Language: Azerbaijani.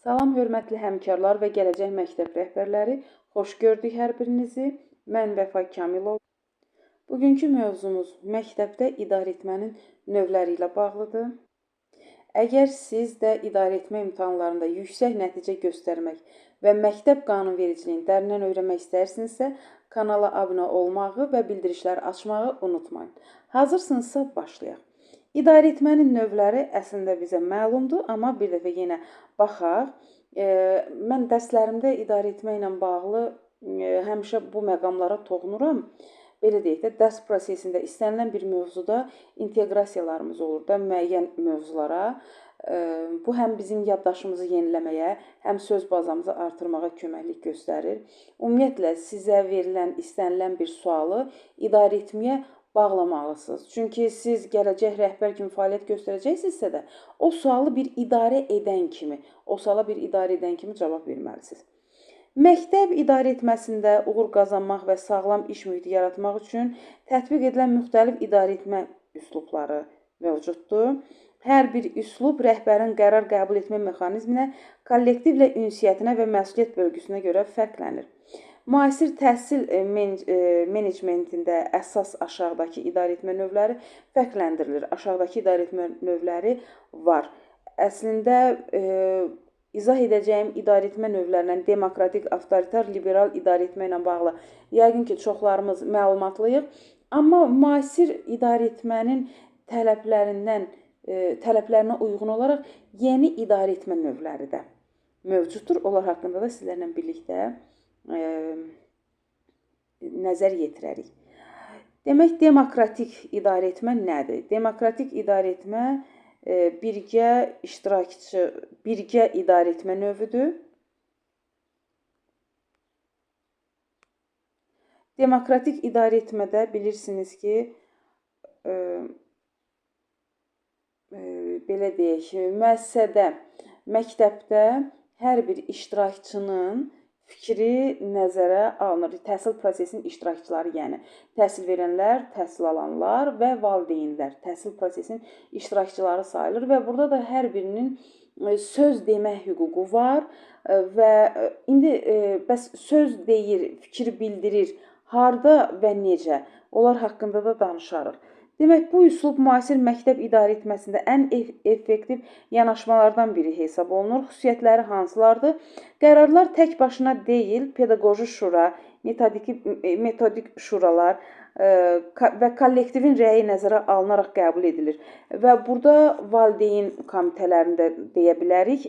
Salam, hörmətli həmkarlar və gələcək məktəb rəhbərləri. Xoş gördük hər birinizi. Mən Vəfa Kamilov. Bugünkü mövzumuz məktəbdə idarəetmənin növləri ilə bağlıdır. Əgər siz də idarəetmə imtahanlarında yüksək nəticə göstərmək və məktəb qanunvericiliyini dərindən öyrənmək istərsinizsə, kanala abunə olmağı və bildirişləri açmağı unutmayın. Hazırsınızsa başlayaq. İdarəetmənin növləri əslində bizə məlumdur, amma bir dəfə yenə baxaq. Mən dərslərimdə idarəetmə ilə bağlı həmişə bu məqamlara toxunuram. Belə deyək də, dərs prosesində istənilən bir mövzuda inteqrasiyalarımız olur da müəyyən mövzulara. Bu həm bizim yaddaşımızı yeniləməyə, həm söz bazamızı artırmağa köməklik göstərir. Ümumiyyətlə, sizə verilən, istənilən bir sualı idarəetməyə bağlamalısınız. Çünki siz gələcək rəhbər kimi fəaliyyət göstərəcəksinizsə də, o sualı bir idarə edən kimi, cavab verməlisiniz. Məktəb idarəetməsində uğur qazanmaq və sağlam iş mühiti yaratmaq üçün tətbiq edilən müxtəlif idarəetmə üslubları mövcuddur. Hər bir üslub rəhbərin qərar qəbul etmə mexanizminə, kollektivlə ünsiyyətinə və məsuliyyət bölgüsünə görə fərqlənir. Müasir təhsil menecmentində əsas aşağıdakı idarəetmə növləri fərqləndirilir. Aşağıdakı idarəetmə növləri var. Əslində, izah edəcəyim idarəetmə növlərindən demokratik, avtoritar, liberal idarəetmə ilə bağlı yəqin ki, çoxlarımız məlumatlıyıq. Amma müasir idarəetmənin tələblərinə uyğun olaraq yeni idarəetmə növləri də mövcuddur. Onlar haqqında da sizlərlə birlikdə nəzər yetirərik. Demək, demokratik idarəetmə nədir? Demokratik idarəetmə birgə idarəetmə növüdür. Demokratik idarəetmədə bilirsiniz ki, belə deyək, müəssisədə, məktəbdə hər bir iştirakçının fikri nəzərə alınır. Təhsil prosesinin iştirakçıları, yəni təhsil verənlər, təhsil alanlar və valideynlər təhsil prosesinin iştirakçıları sayılır və burada da hər birinin söz demə hüququ var və indi bəs söz deyir, fikir bildirir, harda və necə? Onlar haqqında da danışarıq. Demək, bu üslub müasir məktəb idarəetməsində ən effektiv yanaşmalardan biri hesab olunur. Xüsusiyyətləri hansılardır? Qərarlar tək başına deyil, pedaqoji şura, metodik şuralar və kollektivin rəyi nəzərə alınaraq qəbul edilir. Və burada valideyn komitələrini də deyə bilərik.